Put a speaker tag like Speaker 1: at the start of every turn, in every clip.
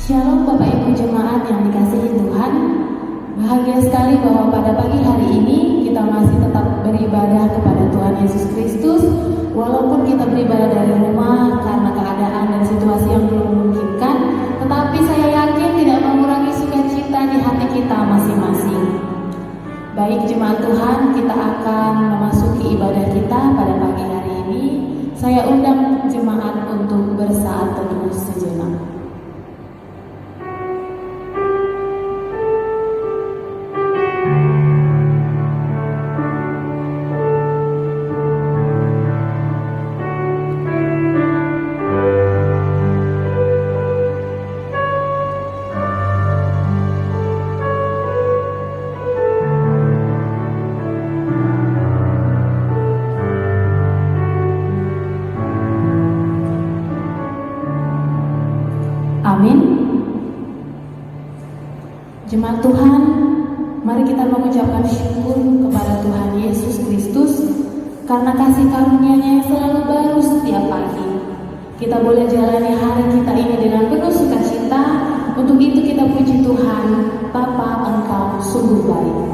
Speaker 1: Shalom Bapak Ibu Jemaat yang dikasihi Tuhan. Bahagia sekali bahwa pada pagi hari ini kita masih tetap beribadah kepada Tuhan Yesus Kristus. Walaupun kita beribadah dari rumah karena keadaan dan situasi yang belum memungkinkan, tetapi saya yakin tidak mengurangi sukacita di hati kita masing-masing. Baik jemaat Tuhan, kita akan memasuki ibadah kita pada pagi hari ini. Saya undang jemaat untuk bersaat teduh sejenak. Amin. Jemaat Tuhan, mari kita mengucapkan syukur kepada Tuhan Yesus Kristus karena kasih karunia-Nya yang selalu baru setiap pagi. Kita boleh jalani hari kita ini dengan penuh sukacita. Untuk itu kita puji Tuhan. Bapa, Engkau sungguh baik.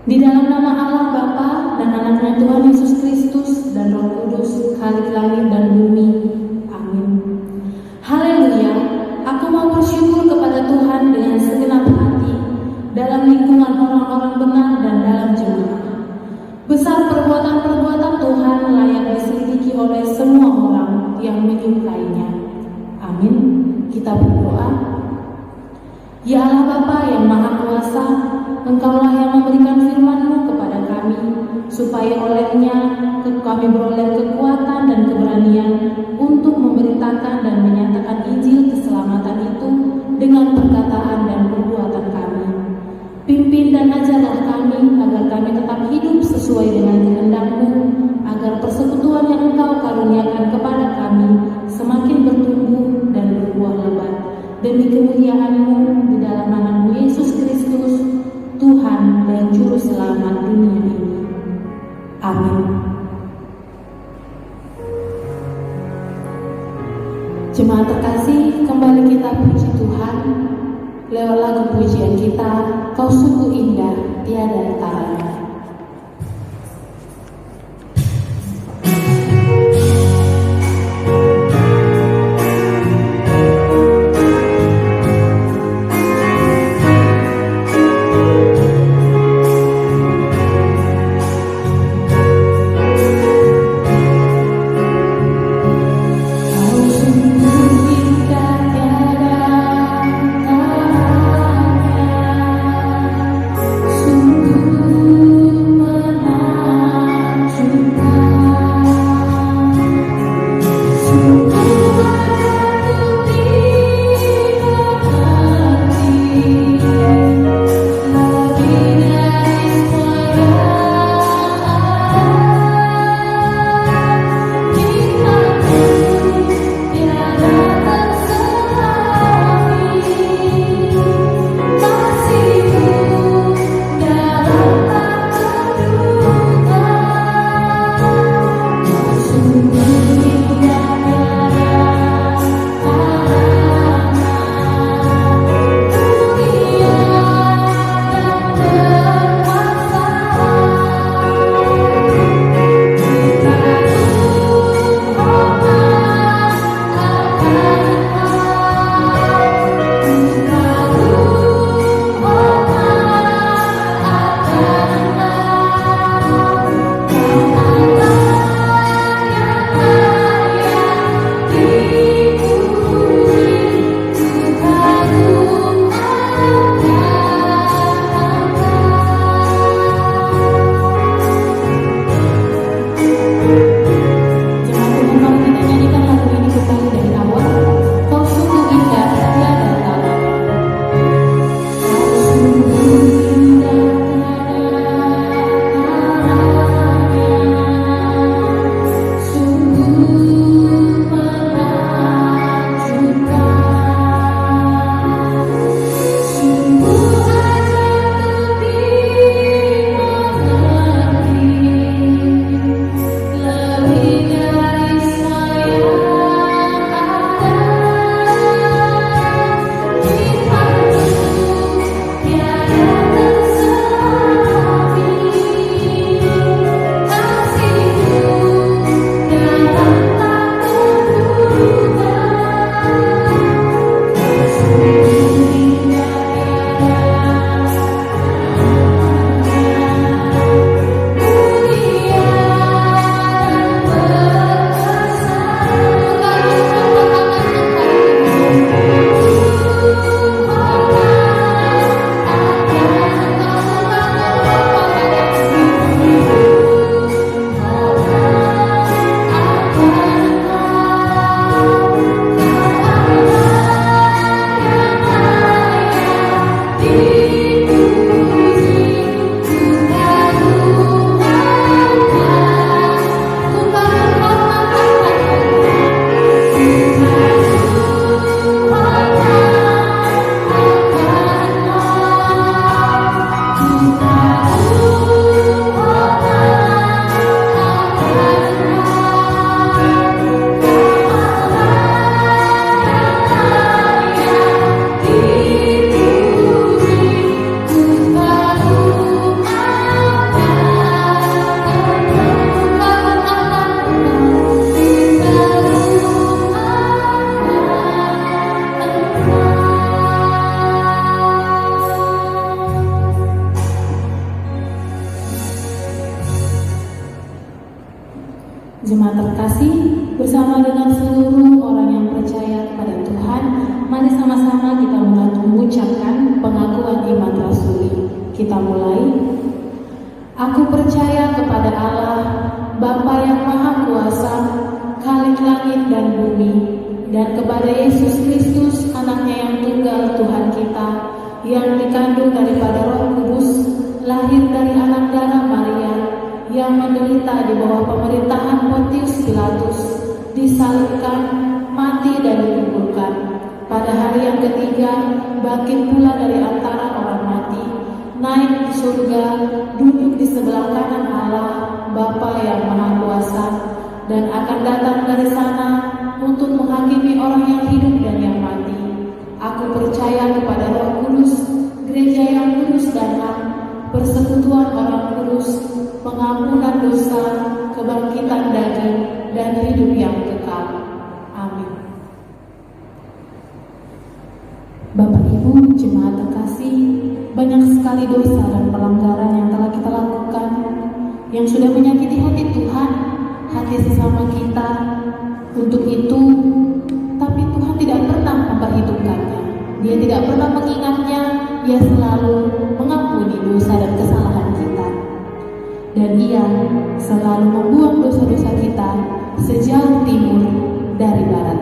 Speaker 1: Di dalam nama Allah Bapa dan anaknya Tuhan Yesus Kristus dan Roh Kudus, Khalik langit dan bumi. Amin. Haleluya. Aku mau bersyukur kepada Tuhan dengan segenap hati dalam lingkungan orang-orang benar dan dalam jemaah. Besar perbuatan-perbuatan Tuhan layak diselidiki oleh semua orang yang menyukainya. Amin. Kita berdoa. Ya Allah Bapa yang Maha Kuasa, Engkaulah yang memberikan firman-Mu kepada kami, supaya olehnya kami beroleh kekuatan dan keberanian untuk memberitakan dan menyatakan Injil keselamatan itu dengan perkataan dan perbuatan kami. Pimpin dan ajarlah kami agar kami tetap hidup sesuai dengan kehendak-Mu, agar persekutuan yang Engkau karuniakan kepada kami semakin bertumbuh dan berbuah lebat. Demi kemuliaan-Mu di dalam nama Yesus Kristus, Tuhan dan Juru Selamat dunia ini. Amin. Jemaat terkasih, kembali kita puji Tuhan lewat lagu pujian kita, Kau sungguh indah, tiada taranya.
Speaker 2: Sungguh
Speaker 1: Jemaat terkasih, bersama dengan seluruh orang yang percaya kepada Tuhan, mari sama-sama kita mengucapkan pengakuan iman rasuli. Kita mulai. Aku percaya kepada Allah, Bapa yang Maha Kuasa, Khalik langit dan bumi, dan kepada Yesus Kristus, anaknya yang tunggal Tuhan kita, yang dikandung daripada Roh Kudus, lahir dari anak darah Maria, yang menderita di bawah pemerintahan Pontius Pilatus, disalibkan, mati dan dikuburkan. Pada hari yang ketiga, bangkit pula dari antara orang mati, naik ke surga, duduk di sebelah kanan Allah, Bapa yang Maha Kuasa, dan akan datang dari sana untuk menghakimi orang yang hidup dan yang mati. Aku percaya kepada Roh Kudus, gereja yang kudus dan hak, persekutuan orang kudus, pengampunan dosa, kebangkitan daging, dan hidup yang kekal. Amin. Bapak Ibu, jemaat terkasih, banyak sekali dosa dan pelanggaran yang telah kita lakukan, yang sudah menyakiti hati Tuhan, hati sesama kita. Untuk itu, tapi Tuhan tidak pernah memperhitungkannya. Dia tidak pernah mengingatnya. Dia selalu mengampuni dosa dan kesalahan kita. Dan Dia selalu membuang dosa-dosa kita sejauh timur dari barat.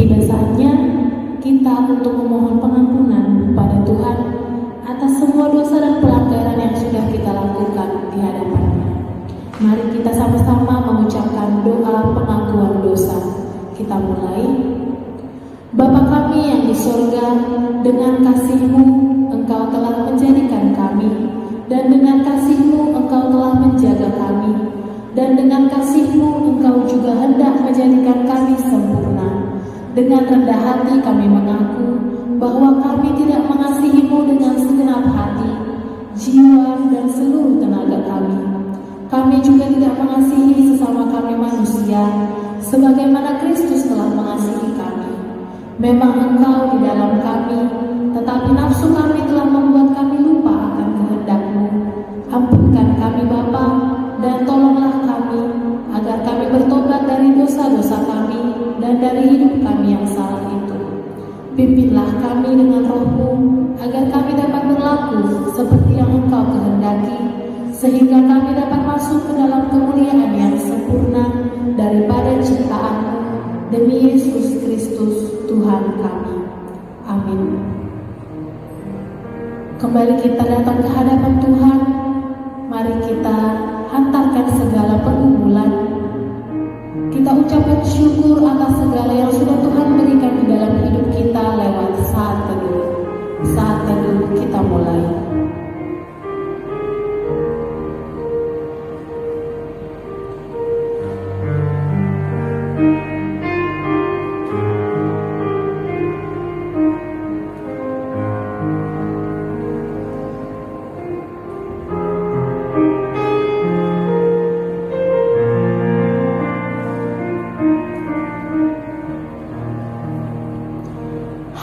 Speaker 1: Tiba saatnya kita untuk memohon pengampunan pada Tuhan atas semua dosa dan pelanggaran yang sudah kita lakukan di hadapan-Nya. Mari kita sama-sama mengucapkan doa pengakuan dosa. Kita mulai. Bapa kami yang di sorga, dengan kasih-Mu Engkau telah menjadikan kami, dan dengan kasih-Mu Engkau telah menjaga kami, dan dengan kasih-Mu Engkau juga hendak menjadikan kami sempurna. Dengan rendah hati kami mengaku bahwa kami tidak mengasihi-Mu dengan segenap hati, jiwa, dan seluruh tenaga kami. Kami juga tidak mengasihi sesama kami manusia, sebagaimana Kristus telah mengasihi kami. Memang Engkau di dalam kami, tetapi nafsu kami telah membuat kami lupa akan kehendak-Mu. Ampunkan kami Bapa, dan tolonglah kami, agar kami bertobat dari dosa-dosa kami, dan dari hidup kami yang salah itu. Pimpinlah kami dengan Roh-Mu, agar kami dapat berlaku seperti yang Engkau kehendaki, sehingga kami dapat masuk ke dalam kemuliaan yang sempurna daripada ciptaan-Mu, demi Yesus Kristus Tuhan kami. Amin. Kembali kita datang ke hadapan Tuhan. Mari kita hantarkan segala pergumulan. Kita ucapkan syukur atas segala yang sudah Tuhan berikan di dalam hidup kita lewat saat teduh. Saat teduh kita mulai.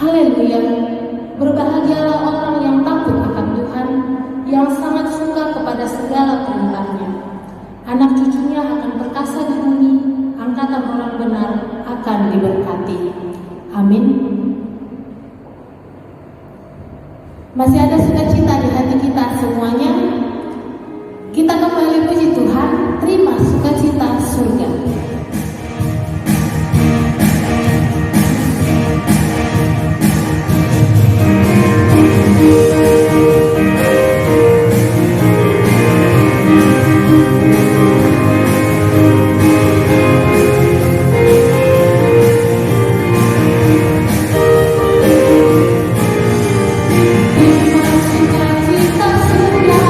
Speaker 1: Haleluya, berbahagialah orang yang takut akan Tuhan, yang sangat suka kepada segala perintah-Nya. Anak cucunya akan perkasa di bumi, angkatan orang benar akan diberkati. Amin. Masih ada sukacita di hati kita semuanya. Kita kembali puji Tuhan, terima sukacita surga.
Speaker 2: Terima sukacita surga.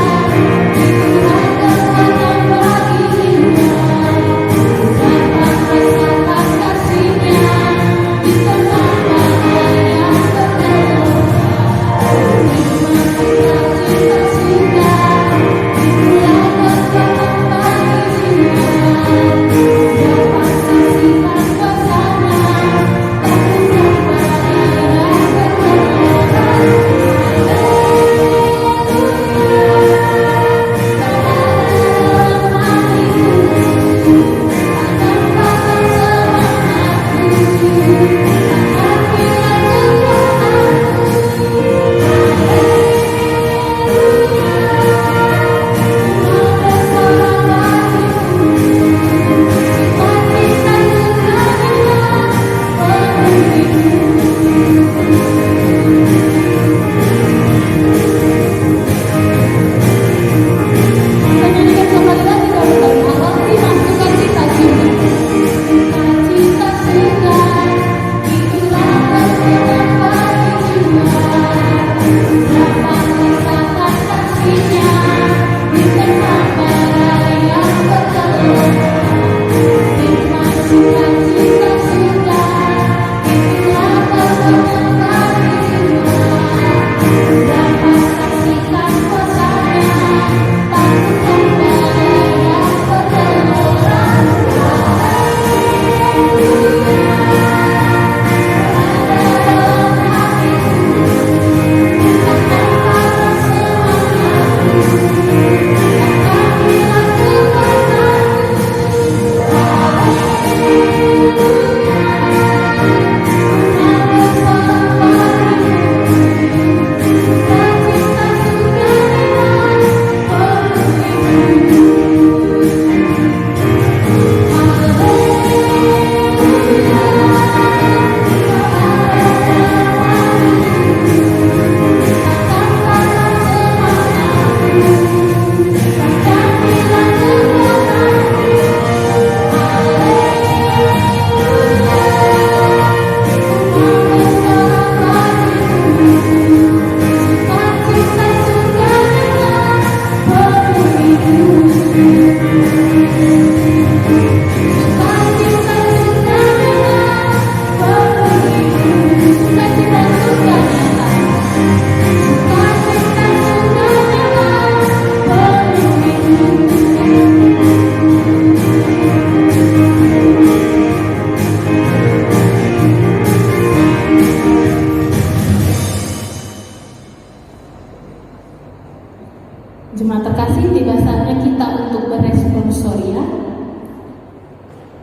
Speaker 1: kita untuk beresponsoria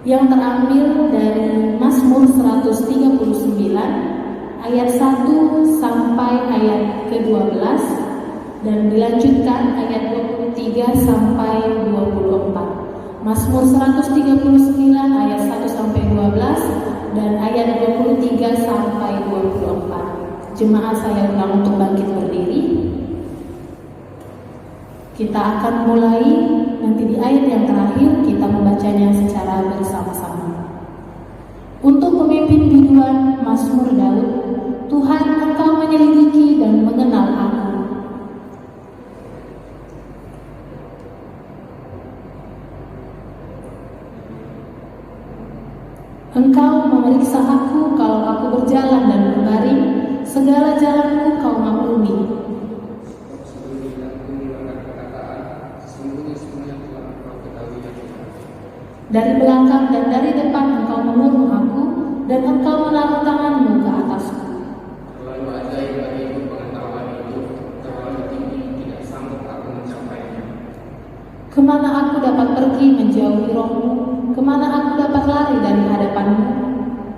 Speaker 1: yang terambil dari Mazmur 139 ayat 1 sampai ayat ke-12 dan dilanjutkan ayat 23 sampai 24. Mazmur 139 ayat 1 sampai 12 dan ayat 23 sampai 24. Jemaat saya undang untuk bangkit berdiri. Kita akan mulai nanti di ayat yang terakhir, kita membacanya secara bersama-sama. Untuk pemimpin biduan Mazmur Daud, Tuhan, Engkau menyelidiki dan mengenal aku. Engkau memeriksa aku kalau aku berjalan dan berbaring, segala jalanku Kau maklumi. Dari belakang dan dari depan Engkau mengurung aku, dan Engkau menaruh tanganmu ke atasku.
Speaker 2: Terlalu ajaib bagiku pengetahuan itu, terlalu tinggi tidak sanggup aku mencapainya.
Speaker 1: Kemana aku dapat pergi menjauhi Roh-Mu? Kemana aku dapat lari dari hadapan-Mu?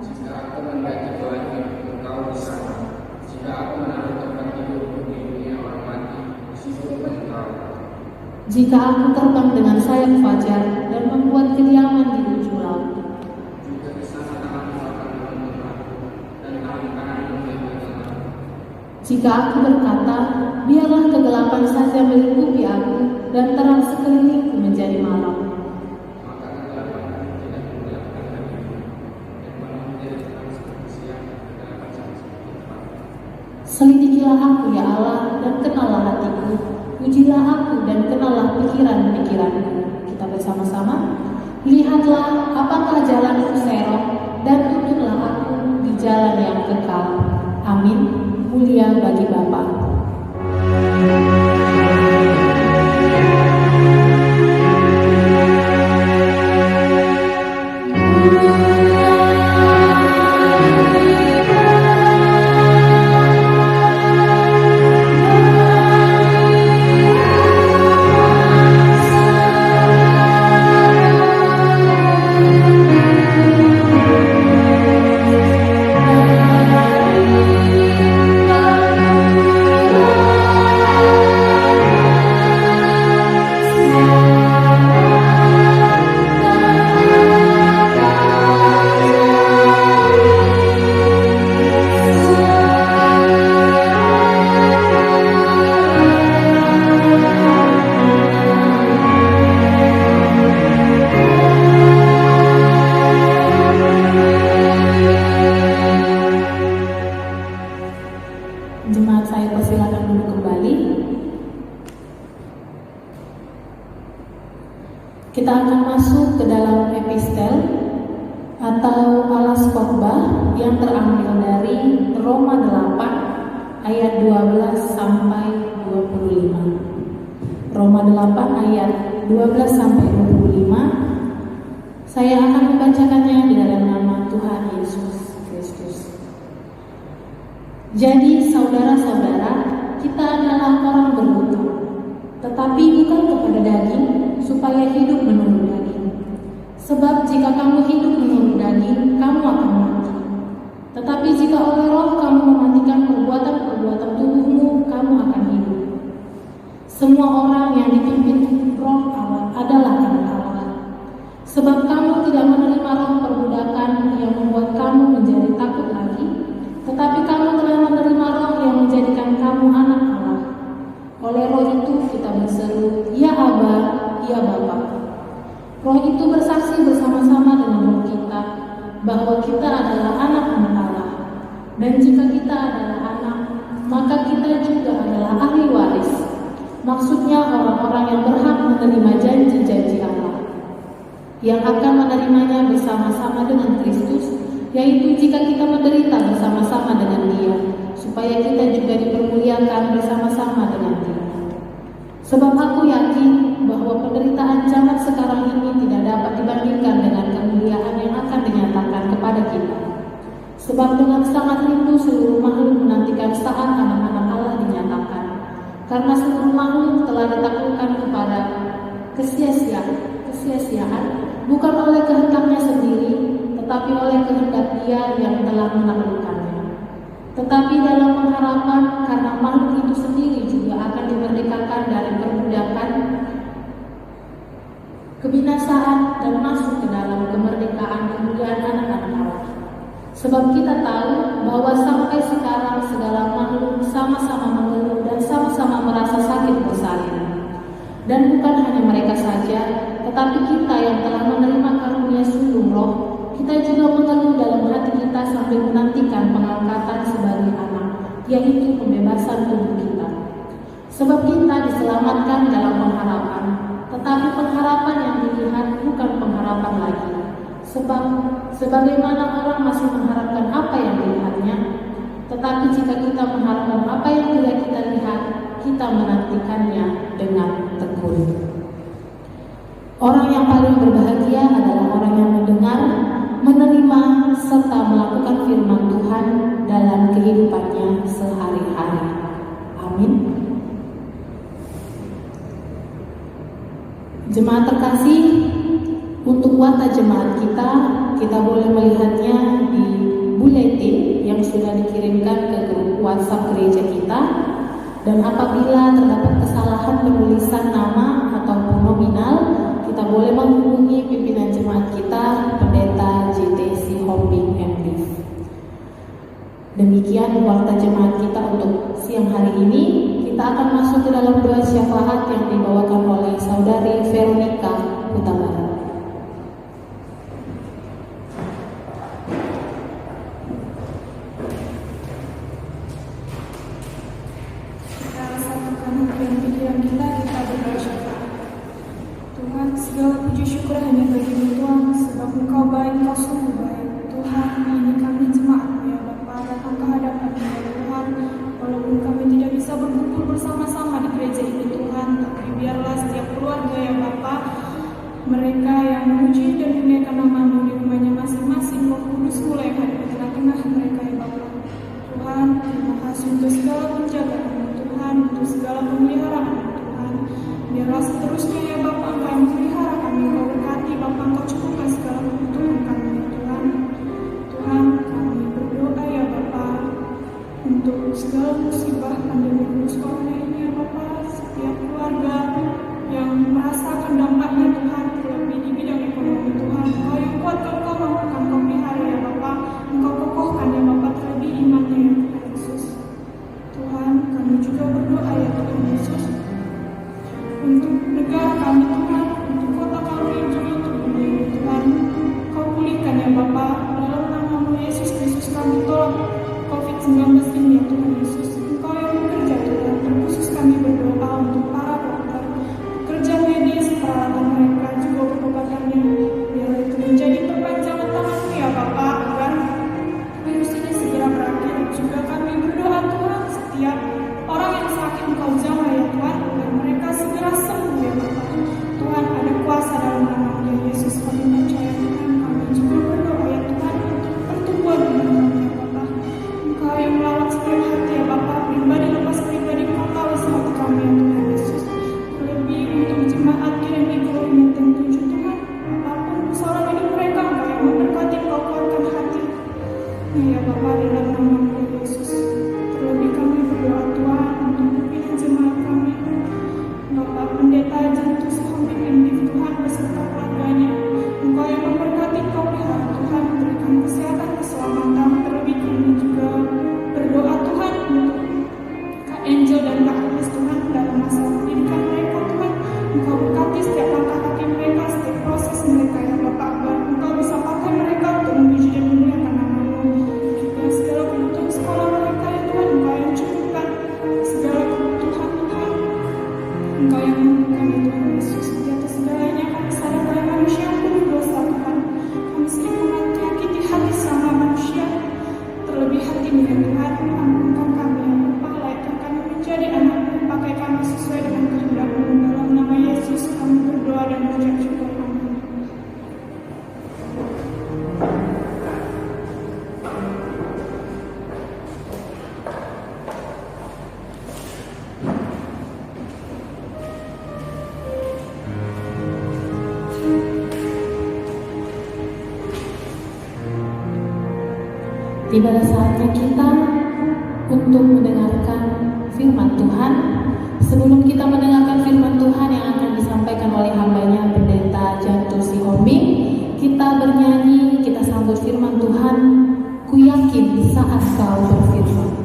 Speaker 2: Jika aku mendaki ke langit, Engkau di sana. Jika aku menaruh tempat tidurku di dunia orang mati, di situ Engkau.
Speaker 1: Jika aku terbang dengan sayap fajar dan membuat kediaman di ujung laut,
Speaker 2: juga di sana tanganmu akan menuntun aku, dan tangan kananmu memegang aku.
Speaker 1: jika aku berkata, biarlah kegelapan saja melingkupi aku dan terang sekelilingku menjadi malam,
Speaker 2: Maka kegelapan tidak menggelapkan hatiku, dan malam menjadi terang seperti siang, kegelapan sama seperti pagi.
Speaker 1: selidikilah aku ya Allah dan kenallah hatiku, ujilah aku dan kenallah pikiran-pikiranku. Kita bersama-sama, lihatlah apakah jalanku serong dan tuntunlah aku di jalan yang kekal. Amin. Mulia bagi Bapa. Jemaat saya persilakan duduk kembali. Kita akan masuk ke dalam epistel atau alas khotbah yang terambil dari Roma 8 ayat 12 sampai 25. Roma 8 ayat 12 sampai 25. Saya akan membacakannya di dalam nama Tuhan Yesus Kristus. Jadi saudara-saudara, kita adalah orang berhutang, tetapi bukan kepada daging, supaya hidup menurut daging. Sebab jika kamu hidup menurut daging, kamu akan mati. Tetapi jika oleh Roh kamu mematikan perbuatan-perbuatan tubuhmu, kamu akan hidup. Semua orang yang dipimpin Roh Allah adalah anak Allah. Sebab kamu tidak menerima roh perbudakan yang membuat kamu menjadi takut lagi, tetapi kamu telah menerima Roh yang menjadikan kamu anak Allah. Oleh Roh itu kita berseru, Ya Aba, Ya Bapa. Roh itu bersaksi bersama-sama dengan roh kita bahwa kita adalah anak-anak Allah. Dan jika kita adalah anak, maka kita juga adalah ahli waris. Maksudnya orang-orang yang berhak menerima janji-janji Allah, yang akan menerimanya bersama-sama dengan Kristus, yaitu jika kita menderita bersama-sama dengan Dia, supaya kita juga dipermuliakan bersama-sama dengan Dia. Sebab aku yakin bahwa penderitaan zaman sekarang ini tidak dapat dibandingkan dengan kemuliaan yang akan dinyatakan kepada kita. Sebab dengan sangat rindu seluruh makhluk menantikan saat anak-anak Allah dinyatakan, karena seluruh makhluk telah ditaklukkan kepada kesia-siaan bukan oleh kehendaknya sendiri, tetapi oleh kehendak Dia yang telah menaklukkannya. Tetapi dalam pengharapan karena makhluk itu sendiri juga akan dimerdekakan dari perbudakan kebinasaan dan masuk ke dalam kemerdekaan kemuliaan anak-anak Allah. Sebab kita tahu bahwa sampai sekarang segala makhluk sama-sama mengeluh dan sama-sama merasa sakit bersalin. Dan bukan hanya mereka saja, tetapi kita yang telah menerima karunia sulung Roh, kita juga mengeluh dalam hati kita sambil menantikan pengangkatan sebagai anak, yaitu pembebasan tubuh kita. Sebab kita diselamatkan dalam pengharapan, tetapi pengharapan yang dilihat bukan pengharapan lagi. Sebab sebagaimana orang masih mengharapkan apa yang dilihatnya, tetapi jika kita mengharapkan apa yang tidak kita lihat, kita menantikannya dengan tekun. Orang yang paling berbahagia adalah orang yang mendengar, menerima, serta melakukan firman Tuhan dalam kehidupannya sehari-hari. Amin. Jemaat terkasih, untuk watak jemaat kita boleh melihatnya di buletin yang sudah dikirimkan ke grup WhatsApp gereja kita. Dan apabila terdapat kesalahan penulisan nama ataupun nominal, kita boleh menghubungi pimpinan jemaat kita, Pendeta JTC Hombing MDiv. Demikian warta jemaat kita untuk siang hari ini. Kita akan masuk ke dalam doa syafaat yang dibawakan oleh Saudari Veronica Hutabarat.
Speaker 3: Segala puji syukur hanya bagi-Mu Tuhan, sebab Engkau baik, Engkau sungguh baik. Tuhan, ini kami jemaat ya Bapa, datang ke hadapan ya Tuhan. Walaupun kami tidak bisa berkumpul bersama-sama di gereja ini Tuhan, tapi biarlah setiap keluarga ya Bapa, mereka yang memuji dan memuliakan nama-Mu di rumahnya masing-masing, Roh Kudus mulai hadir di tengah-tengah mereka ya Bapa. Tuhan, terima kasih untuk segala penjagaan Tuhan, untuk segala pemeliharaan Tuhan. Biarlah seterusnya ya Bapa, Engkau yang memelihara kami, Engkau berkati Bapa, Engkau cukupkan segala kebutuhan kami ya Tuhan. Tuhan, kami berdoa ya Bapa, untuk segala musibah pandemi virus corona ini ya Bapa, setiap keluarga yang merasakan dampaknya Tuhan, terlebih di bidang ekonomi Tuhan, Engkau yang kuatkan, Engkau mampukan, Engkau pelihara ya Bapa, Engkau kokohkan ya Bapa, terlebih imannya ya Tuhan Yesus. Tuhan, kami juga berdoa ya Tuhan Yesus, untuk negara kami Tuhan, untuk kota kami juga untuk dunia ini Tuhan. Kau pulihkan ya Bapa, dalam nama-Mu Yesus Kristus kami tolong COVID-19 ini ya Tuhan Yesus. Engkau yang bekerja Tuhan, terkhusus kami berdoa untuk para dokter, pekerja medis, peralatan mereka juga pengobatannya. Biar itu menjadi perpanjangan tangan-Mu ya Bapa, agar virus ini segera berakhir. Juga kami berdoa Tuhan, setiap orang yang sakit Engkau jamah ya Tuhan, agar mereka segera sembuh ya Bapa. Tuhan, ada kuasa dalam nama-Mu Yesus, kami percaya Tuhan. Kami juga berdoa ya Tuhan untuk pertumbuhan iman ya Bapa. Engkau yang melawat setiap hati ya Bapa, pribadi lepas pribadi, Engkau tahu isi hati kami ya Tuhan Yesus. Terlebih untuk jemaat kirim ikut ini tentu Tuhan, apapun persoalan hidup mereka, Engkau yang memberkati, Engkau kuatkan hati ya Bapa, dalam nama-Mu Yesus. Terlebih kami berdoa Tuhan untuk pimpinan jemaat kami, Bapak Pendeta Jantus Hombing MDiv Tuhan beserta keluarganya. Engkau yang memberkati, Engkau pelihara Tuhan, berikan kesehatan, keselamatan. Terlebih kami juga berdoa Tuhan untuk Kak Angel dan Kak Agnes Tuhan dalam masa pendidikan mereka Tuhan. Engkau berkati setiap langkah kaki mereka, setiap proses mereka ya Bapak, agar Engkau bisa pakai mereka untuk memuji dan memuliakan nama-Mu. Juga segala kebutuhan sekolah mereka ya Tuhan, Engkau yang cukupkan segala kebutuhan Tuhan. Engkau yang membuka ya Tuhan Yesus. Di atas segalanya kami sadar bahwa manusia yang penuh dosa Tuhan. Kami sering menyakiti hati sama manusia, terlebih hati-Mu ya Tuhan. Ampunkan kami ya Bapa, layakkan kami menjadi anak-Mu, pakai kami sesuai dengan kehendak-Mu. Dalam nama Yesus kami berdoa dan mengucap syukur. Amin.
Speaker 1: Tiba saatnya kita untuk mendengarkan firman Tuhan. Sebelum kita mendengarkan firman Tuhan yang akan disampaikan oleh hambanya Pendeta Jantu Sihombing, kita bernyanyi, kita sambut firman Tuhan. Ku yakin di saat kau berfirman.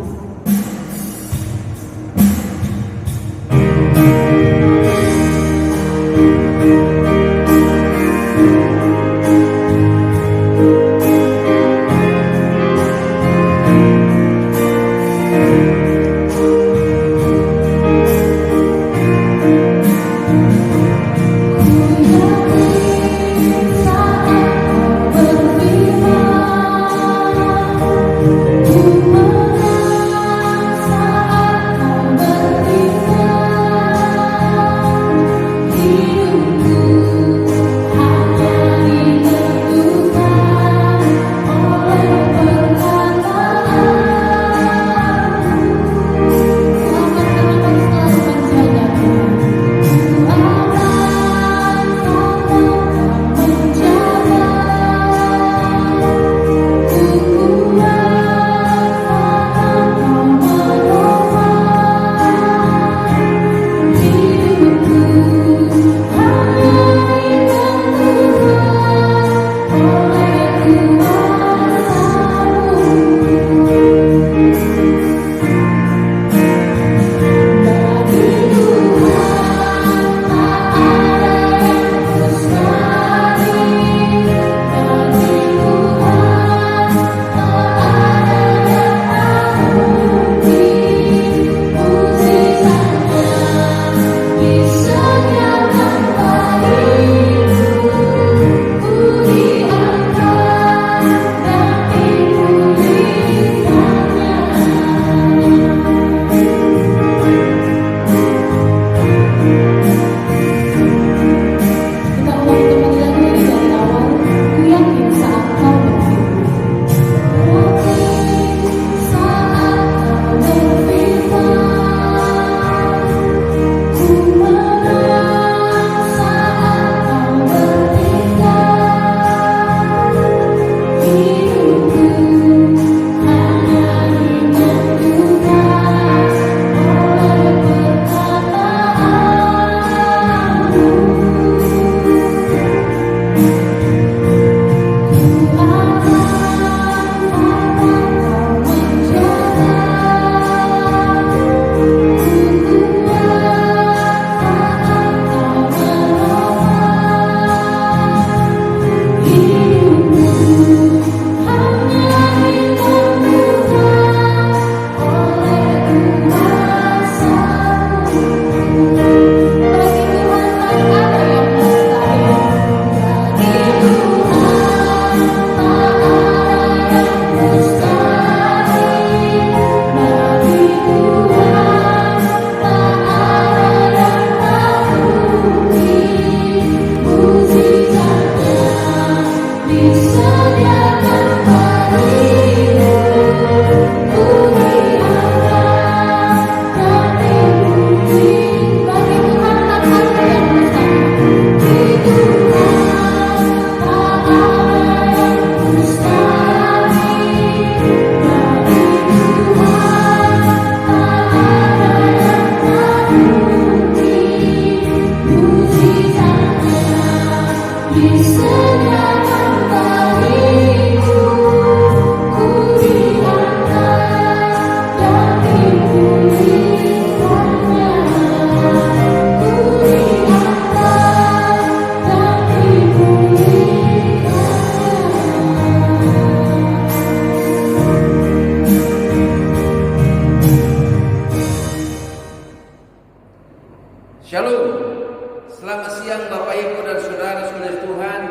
Speaker 4: Shalom, selamat siang Bapak Ibu dan Saudara-saudara Tuhan.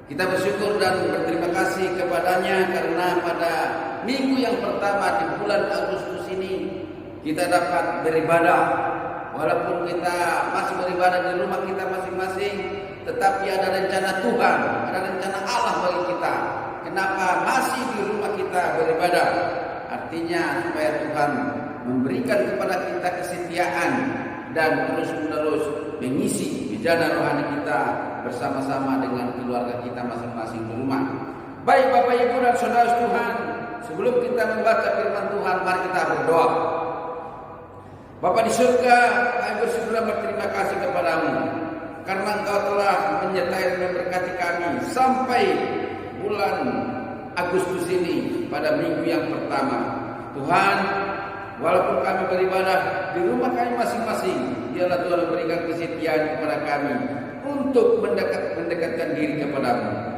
Speaker 4: Kita bersyukur dan berterima kasih kepadanya karena pada minggu yang pertama di bulan Agustus ini kita dapat beribadah. Walaupun kita masih beribadah di rumah kita masing-masing, tetapi ada rencana Tuhan, ada rencana Allah bagi kita. Kenapa masih di rumah kita beribadah? Artinya supaya Tuhan memberikan kepada kita kesetiaan dan terus-menerus mengisi bejana rohani kita bersama-sama dengan keluarga kita masing-masing di rumah. Baik Bapak Ibu dan Saudara Tuhan, sebelum kita membaca firman Tuhan, mari kita berdoa. Bapa di surga, kami bersyukur dan berterima kasih kepadamu karena Engkau telah menyertai dan memberkati kami sampai bulan Agustus ini pada minggu yang pertama. Tuhan, walaupun kami beribadah di rumah kami masing-masing, biarlah Tuhan memberikan kesetiaan kepada kami untuk mendekatkan diri kepadamu.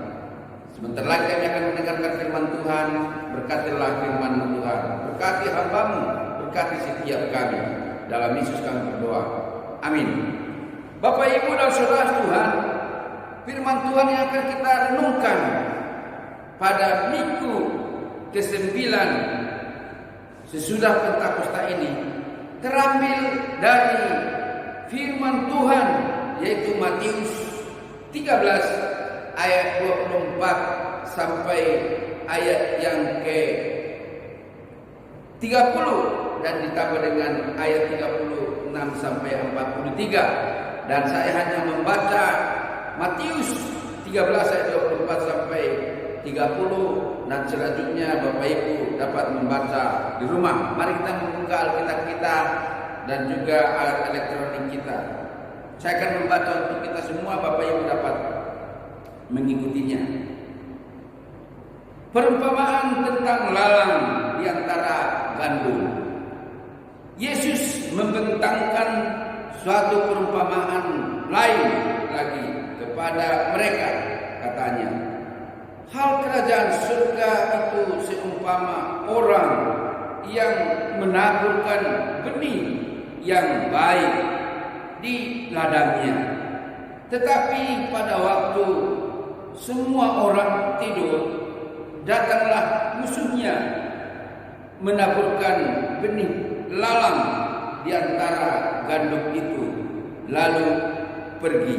Speaker 4: Sebentar lagi kami akan mendengarkan firman Tuhan. Berkatilah firman-Mu Tuhan, berkati hamba-Mu, berkati setiap kami. Dalam Yesus kami berdoa, amin. Bapak, Ibu, dan saudara Tuhan, firman Tuhan yang akan kita renungkan pada minggu ke-9 sesudah Pentakosta ini terambil dari firman Tuhan, yaitu Matius 13 ayat 24 sampai ayat yang ke-30 dan ditambah dengan ayat 36 sampai 43. Dan saya hanya membaca Matius 13 ayat 24 sampai 30, dan selanjutnya Bapak Ibu dapat membaca di rumah. Mari kita membuka Alkitab kita dan juga alat elektronik kita. Saya akan membaca untuk kita semua, Bapak Ibu dapat mengikutinya. Perumpamaan tentang lalang di antara gandum. Yesus membentangkan suatu perumpamaan lain lagi kepada mereka, katanya, hal kerajaan surga itu seumpama orang yang menaburkan benih yang baik di ladangnya. Tetapi pada waktu semua orang tidur, datanglah musuhnya menaburkan benih lalang di antara gandum itu, lalu pergi.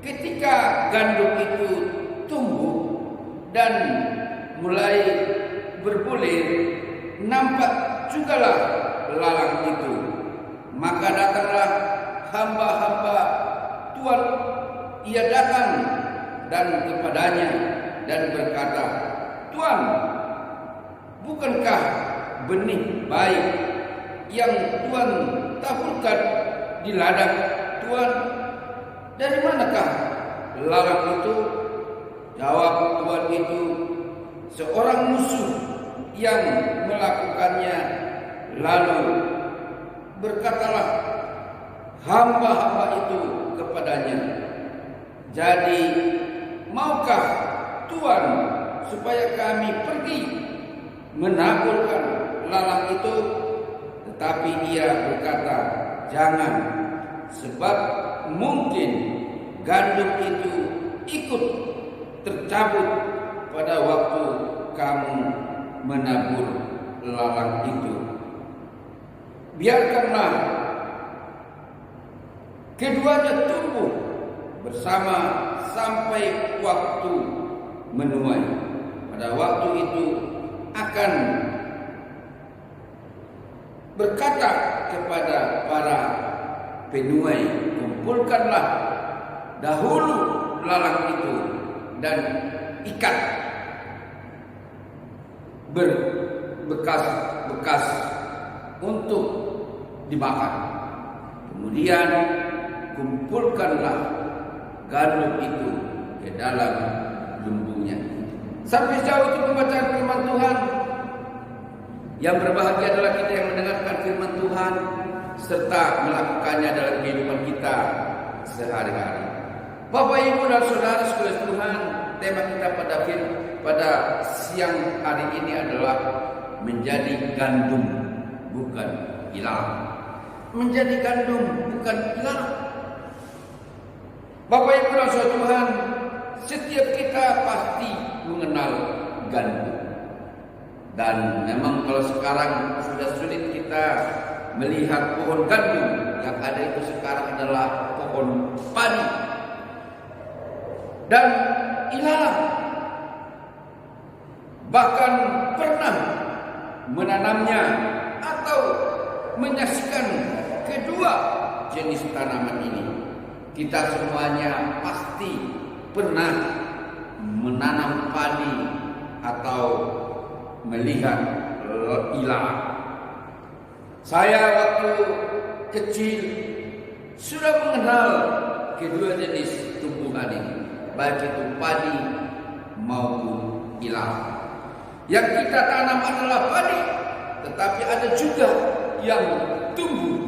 Speaker 4: Ketika gandum itu tumbuh dan mulai berbulir, nampak jugalah lalang itu. Maka datanglah hamba-hamba Tuhan, ia datang dan kepadanya dan berkata, Tuhan, bukankah benih baik yang Tuhan taburkan di ladang Tuhan? Dari manakah lalang itu? Jawab Tuhan itu, seorang musuh yang melakukannya. Lalu berkatalah hamba-hamba itu kepadanya, jadi maukah Tuhan supaya kami pergi menaburkan lalang itu? Tetapi ia berkata, jangan, sebab mungkin gandum itu ikut tercabut pada waktu kamu menabur lalang itu. Biarkanlah keduanya tumbuh bersama sampai waktu menuai. Pada waktu itu akan berkata kepada para penuai, kumpulkanlah dahulu lalang itu dan ikat berbekas-bekas untuk dimakan. Kemudian kumpulkanlah gandum itu ke dalam lumbungnya. Sampai jauh itu pembacaan firman Tuhan. Yang berbahagia adalah kita yang mendengarkan firman Tuhan serta melakukannya dalam kehidupan kita sehari-hari. Bapak, Ibu, dan saudara sekalian Tuhan, tema kita pada siang hari ini adalah menjadi gandum bukan ilalang. Menjadi gandum bukan ilalang. Bapak, Ibu, dan saudara Tuhan, setiap kita pasti mengenal gandum. Dan memang kalau sekarang sudah sulit kita melihat pohon gandum, yang ada itu sekarang adalah pohon padi dan ilalang. Bahkan pernah menanamnya atau menyaksikan kedua jenis tanaman ini. Kita semuanya pasti pernah menanam padi atau melihat ilalang. Saya waktu kecil sudah mengenal kedua jenis tumbuhan ini, baik itu padi maupun ilalang. Yang kita tanam adalah padi, tetapi ada juga yang tumbuh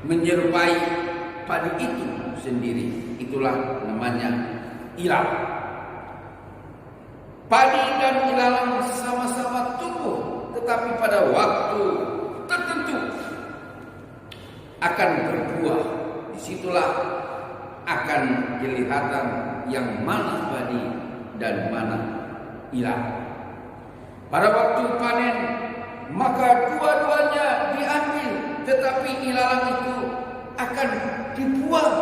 Speaker 4: menyerupai padi itu sendiri. Itulah namanya ilalang. Padi dan ilalang sama-sama tumbuh, tetapi pada waktu tertentu akan berbuah. Disitulah akan kelihatan yang mana padi dan mana ilalang. Pada waktu panen, maka dua-duanya diambil, tetapi ilalang itu akan dibuang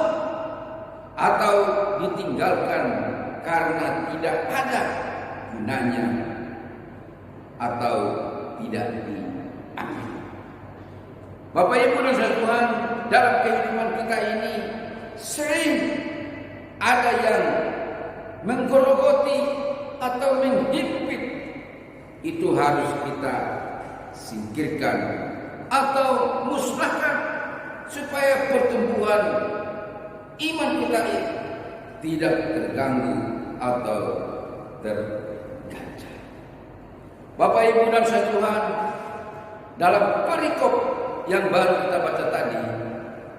Speaker 4: atau ditinggalkan karena tidak ada gunanya atau tidak diambil. Bapak Ibu dan saudara Tuhan, dalam kehidupan kita ini sering ada yang menggerogoti atau menghimpit. Itu harus kita singkirkan atau musnahkan supaya pertumbuhan iman kita tidak terganggu atau terganjal. Bapak Ibu dan saudara Tuhan, dalam perikop yang baru kita baca tadi,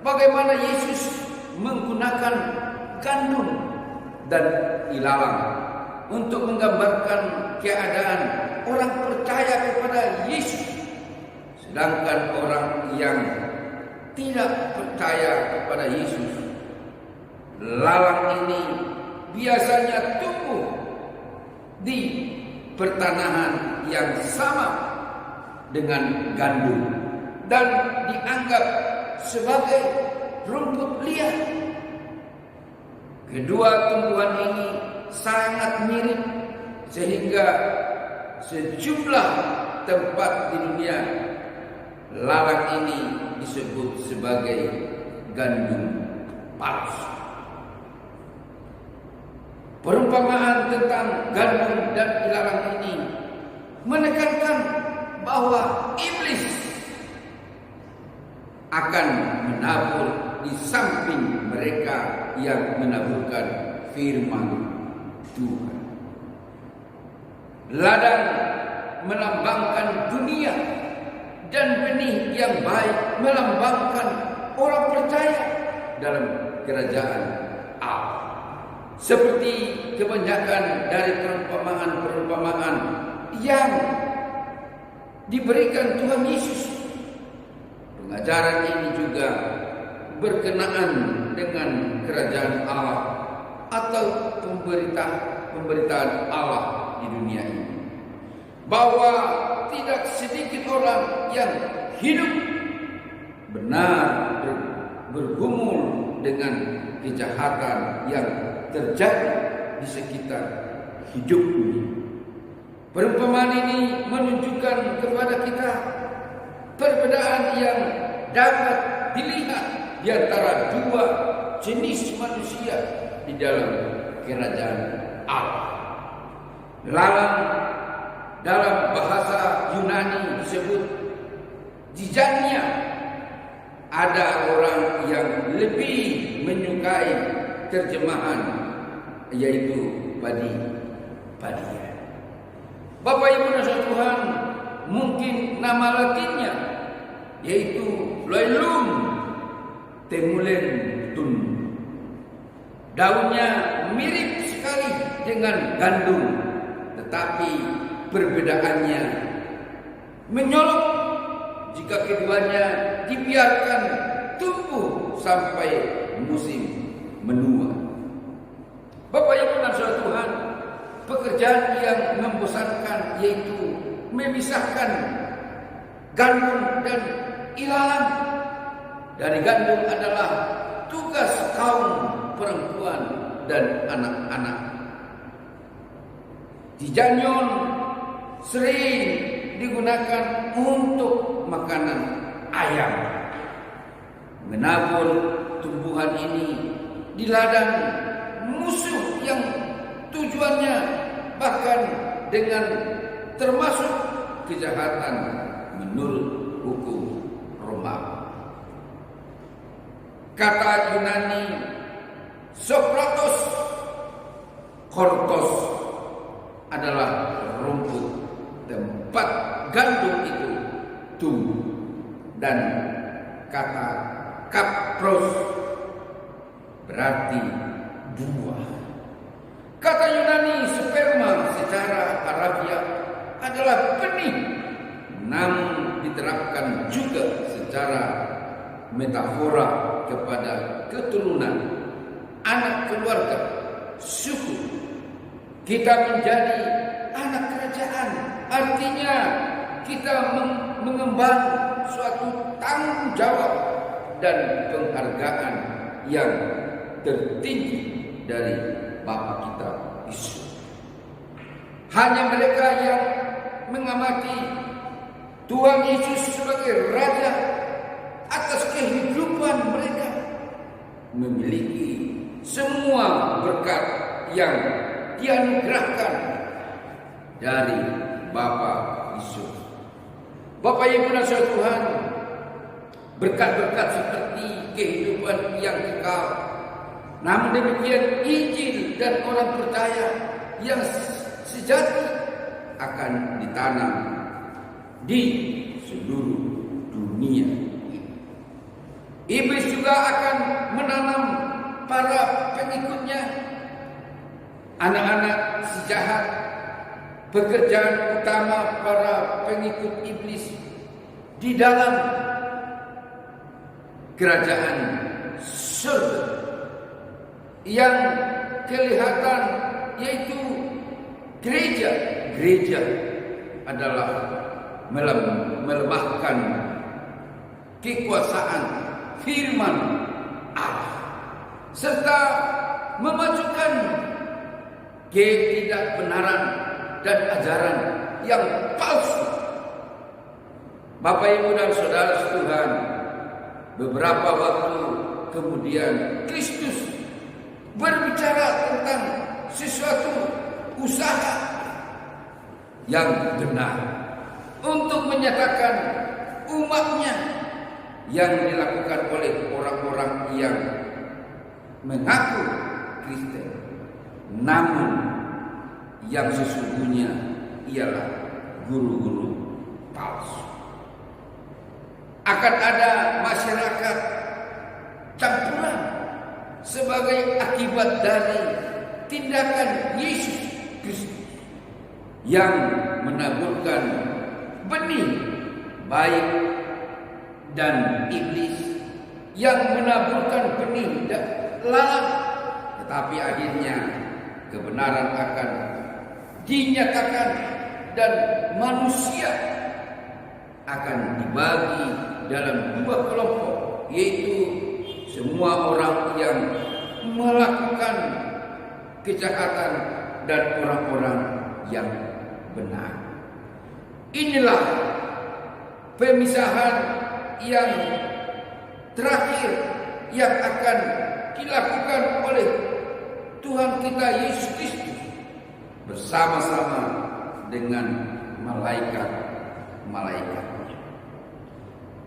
Speaker 4: bagaimana Yesus menggunakan gandum dan ilalang untuk menggambarkan keadaan orang percaya kepada Yesus, sedangkan orang yang tidak percaya kepada Yesus, lalang ini biasanya tumbuh di pertanahan yang sama dengan gandum dan dianggap sebagai rumput liar. Kedua tumbuhan ini sangat mirip sehingga sejumlah tempat di dunia lalang ini disebut sebagai gandum palsu. Perumpamaan tentang gandum dan ilalang ini menekankan bahwa iblis akan menabur di samping mereka yang menaburkan firman Tuhan. Ladang melambangkan dunia dan benih yang baik melambangkan orang percaya dalam kerajaan Allah. Seperti kebanyakan dari perumpamaan yang diberikan Tuhan Yesus, pengajaran ini juga berkenaan dengan kerajaan Allah atau pemberitaan Allah di dunia ini, bahwa tidak sedikit orang yang hidup benar bergumul dengan kejahatan yang terjadi di sekitar hidup ini. Perumpamaan ini menunjukkan kepada kita perbedaan yang dapat dilihat di antara dua jenis manusia di dalam kerajaan Allah. Lalang dalam bahasa Yunani disebut Zizania. Ada orang yang lebih menyukai terjemahan yaitu padi-padian. Bapak Ibu dan saudara Tuhan, mungkin nama latinnya yaitu Loelum temulentum. Daunnya mirip sekali dengan gandum, tetapi perbedaannya menyolok jika keduanya dibiarkan tumbuh sampai musim menua. Bapak Ibu dan saudara Tuhan, pekerjaan yang membosankan yaitu memisahkan gandum dan ilalang. Dari gandum adalah tugas kaum perempuan dan anak-anak. Zijanyon sering digunakan untuk makanan ayam. Menabur tumbuhan ini di ladang musuh yang tujuannya bahkan dengan termasuk kejahatan menurut hukum Roma. Kata Yunani Sokratos, kortos adalah rumput tempat gandum itu tumbuh, dan kata kapros berarti buah. Kata Yunani sperma secara harafiah adalah benih, namun diterapkan juga secara metafora kepada keturunan, anak keluarga, suku. Kita menjadi anak kerajaan, artinya kita mengemban suatu tanggung jawab dan penghargaan yang tertinggi dari Bapa kita Yesus. Hanya mereka yang mengamati Tuhan Yesus sebagai Raja atas kehidupan mereka memiliki semua berkat yang dianugerahkan dari Bapa Yesus. Bapak Ibu dan Saudara Tuhan, berkat-berkat seperti kehidupan yang kekal, namun demikian Injil dan orang percaya yang sejati akan ditanam di seluruh dunia. Iblis juga akan menanam para pengikutnya, anak-anak si jahat. Pekerjaan utama para pengikut iblis di dalam kerajaan surga yang kelihatan yaitu gereja. Gereja adalah melemahkan kekuasaan firman Allah serta memajukan ketidakbenaran dan ajaran yang palsu. Bapak Ibu dan Saudara Tuhan, beberapa waktu kemudian Kristus berbicara tentang sesuatu usaha yang benar untuk menyatakan umatnya yang dilakukan oleh orang-orang yang mengaku Kristen, namun yang sesungguhnya ialah guru-guru palsu. Akan ada masyarakat campuran sebagai akibat dari tindakan Yesus Kristus yang menaburkan benih baik, dan iblis yang menaburkan benih lalat, tetapi akhirnya kebenaran akan dinyatakan dan manusia akan dibagi dalam dua kelompok, yaitu semua orang yang melakukan kejahatan dan orang-orang yang benar. Inilah pemisahan yang terakhir yang akan dilakukan oleh Tuhan kita Yesus Kristus bersama-sama dengan malaikat-malaikatnya.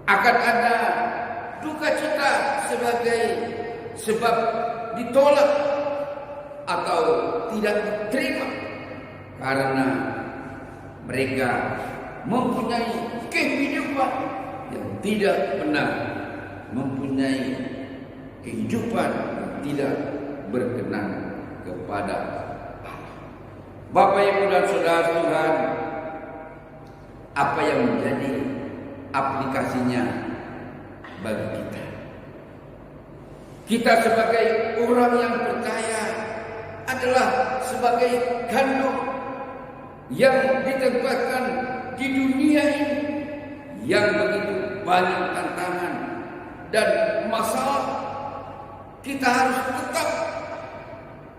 Speaker 4: Akan ada duka cita sebagai sebab ditolak atau tidak diterima karena mereka mempunyai kehidupan yang tidak benar, mempunyai kehidupan yang tidak berkenan kepada Allah. Bapak Ibu dan Saudara Tuhan, apa yang menjadi aplikasinya bagi kita? Kita sebagai orang yang percaya adalah sebagai gandum yang ditempatkan di dunia ini yang begitu banyak tantangan dan masalah. Kita harus tetap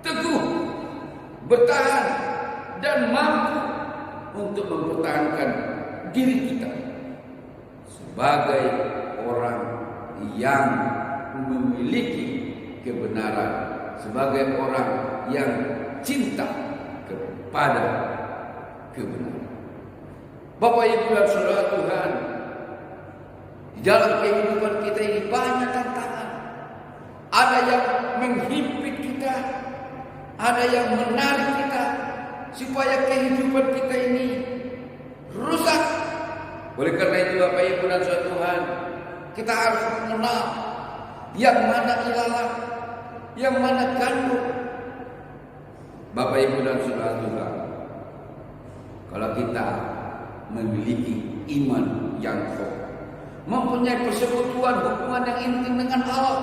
Speaker 4: teguh, bertahan, dan mampu untuk mempertahankan diri kita sebagai orang yang memiliki kebenaran, sebagai orang yang cinta kepada kepada kebenaran. Bapak Ibu dan Saudara Tuhan, di dalam kehidupan kita ini banyak tantangan. Ada yang menghimpit kita, ada yang menarik kita supaya kehidupan kita ini rusak. Oleh karena itu Bapak Ibu dan Saudara Tuhan, kita harus mengenal yang mana ilalang, yang mana gandum. Bapak Ibu dan Saudara Tuhan, kalau kita memiliki iman yang kokoh, mempunyai persekutuan hubungan yang intim dengan Allah,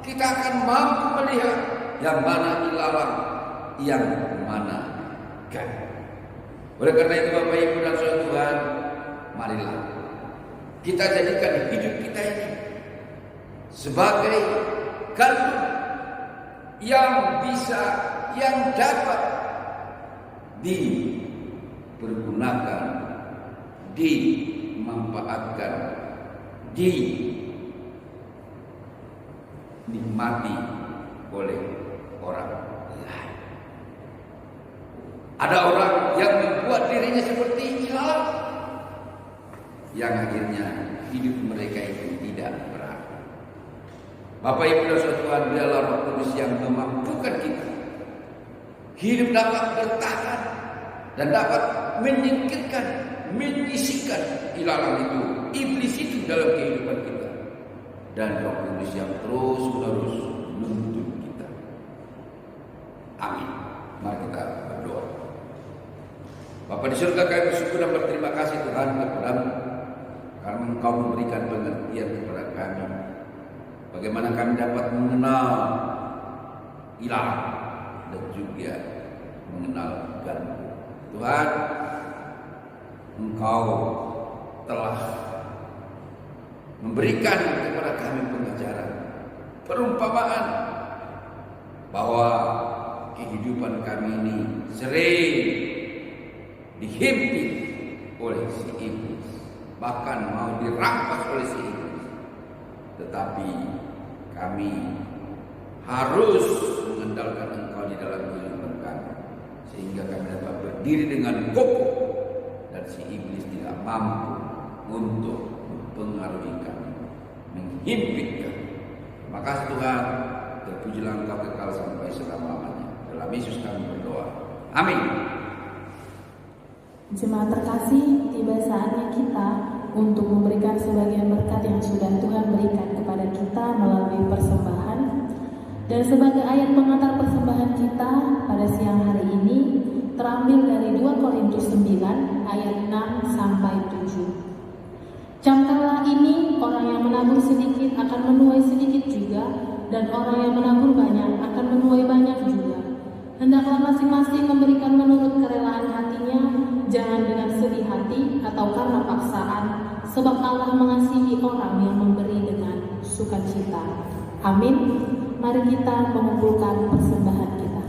Speaker 4: kita akan mampu melihat yang mana ilalang, yang mana gandum. Oleh karena itu Bapak Ibu dan Saudara Tuhan, marilah kita jadikan hidup kita ini sebagai gandum yang bisa, yang dapat dipergunakan, dimanfaatkan, dinikmati oleh orang lain. Ada orang yang membuat dirinya seperti ilalang, yang akhirnya hidup mereka itu tidak berarti. Bapak Ibu dan Saudara Tuhan, biarlah Roh Kudus yang memampukan kita hidup dapat bertahan dan dapat menyingkirkan, menyisihkan ilalang itu, iblis itu dalam kehidupan kita, dan Roh Kudus yang terus menerus menuntun kita. Amin. Mari kita berdoa. Bapa di surga, kami bersyukur dan berterima kasih Tuhan kepadamu karena Engkau memberikan pengertian kepada kami bagaimana kami dapat mengenal ilalang dan juga mengenal gandum. Tuhan, Engkau telah memberikan kepada kami pengajaran, perumpamaan bahwa kehidupan kami ini sering dihimpit oleh si iblis, bahkan mau dirampas oleh si iblis. Tetapi kami harus mengandalkan Engkau di dalam kehidupan kami, sehingga kami dapat berdiri dengan kokoh dan si iblis tidak mampu untuk mempengaruhi kami, menghimpit kami. Terima kasih Tuhan, terpujilah Engkau kekal sampai selama-lamanya. Dalam Yesus kami berdoa. Amin.
Speaker 1: Jemaat terkasih, tiba saatnya kita untuk memberikan sebagian berkat yang sudah Tuhan berikan kepada kita melalui persembahan. Dan sebagai ayat pengantar persembahan kita pada siang hari ini terambil dari 2 Korintus 9 ayat 6 sampai 7. Camkanlah ini, orang yang menabur sedikit akan menuai sedikit juga, dan orang yang menabur banyak akan menuai banyak juga. Hendaklah masing-masing memberikan menurut kerelaan hatinya, jangan dengan sedih hati atau karena paksaan, sebab Allah mengasihi orang yang memberi dengan sukacita. Amin. Mari kita mengumpulkan persembahan kita.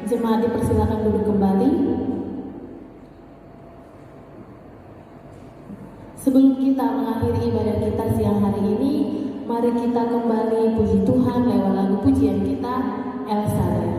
Speaker 1: Jemaat dipersilakan duduk kembali. Sebelum kita mengakhiri ibadah kita siang hari ini, mari kita kembali puji Tuhan lewat lagu pujian kita, El Shaddai.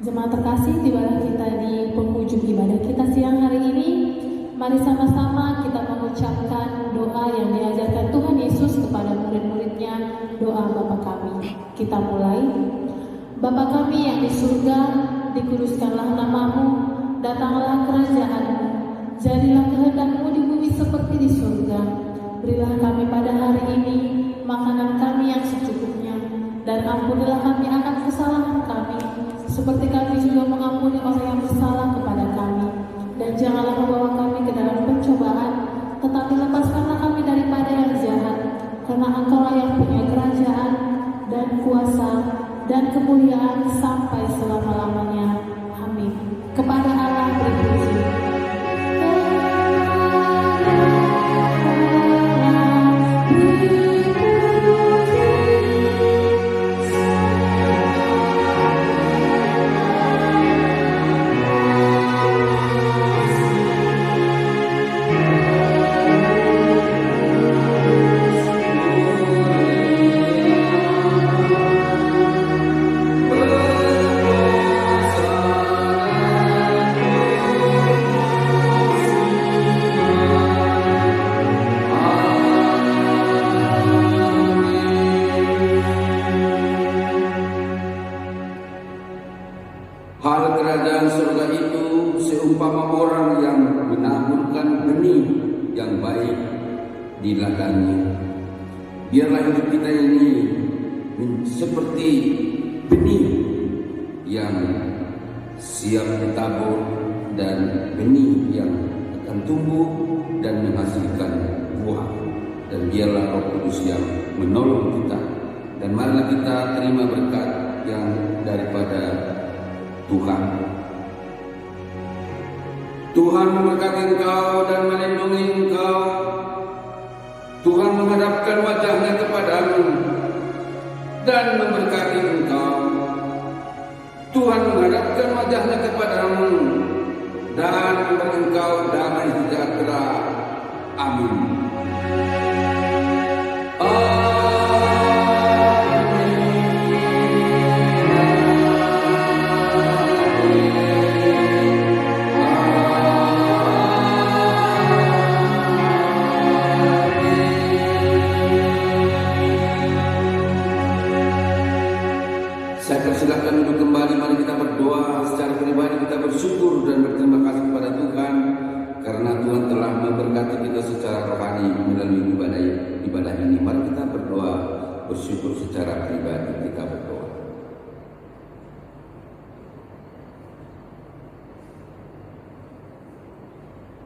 Speaker 1: Jemaat terkasih, tibalah kita di penghujung ibadah kita siang hari ini. Mari sama-sama kita mengucapkan doa yang diajarkan Tuhan Yesus doa Bapa kami. Kita mulai. Bapa kami yang di surga, dikuduskanlah namamu, datanglah kerajaan-mu, jadilah kehendak-mu di bumi seperti di surga. Berilah kami pada hari ini makanan kami yang secukupnya, dan ampunilah kami akan kesalahan kami, seperti kami juga mengampuni orang yang bersalah kepada kami. Dan janganlah membawa kami ke dalam pencobaan, tetapi lepaskanlah kami daripada yang jahat, karena Engkau-lah yang punya kerajaan dan kuasa dan kemuliaan sampai selama-lamanya. Amin. Kepada Allah beri puji.
Speaker 4: Hal kerajaan surga itu seumpama orang yang menaburkan benih yang baik di ladangnya. Biarlah hidup kita ini seperti benih yang siap ditabur dan benih yang akan tumbuh dan menghasilkan buah. Dan biarlah Roh Kudus yang menolong kita. Dan marilah kita terima berkat yang daripada Tuhan. Tuhan memberkati engkau dan melindungi engkau. Tuhan menghadapkan wajahnya kepadamu dan memberkati engkau. Tuhan menghadapkan wajahnya kepadamu dan memberi engkau damai sejahtera. Amin. Saya persilakan untuk kembali. Mari kita berdoa secara pribadi, kita bersyukur dan berterima kasih kepada Tuhan karena Tuhan telah memberkati kita secara rohani melalui ibadah ini. Mari kita berdoa, bersyukur secara pribadi, kita berdoa.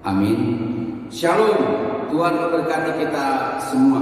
Speaker 4: Amin. Shalom. Tuhan memberkati kita semua.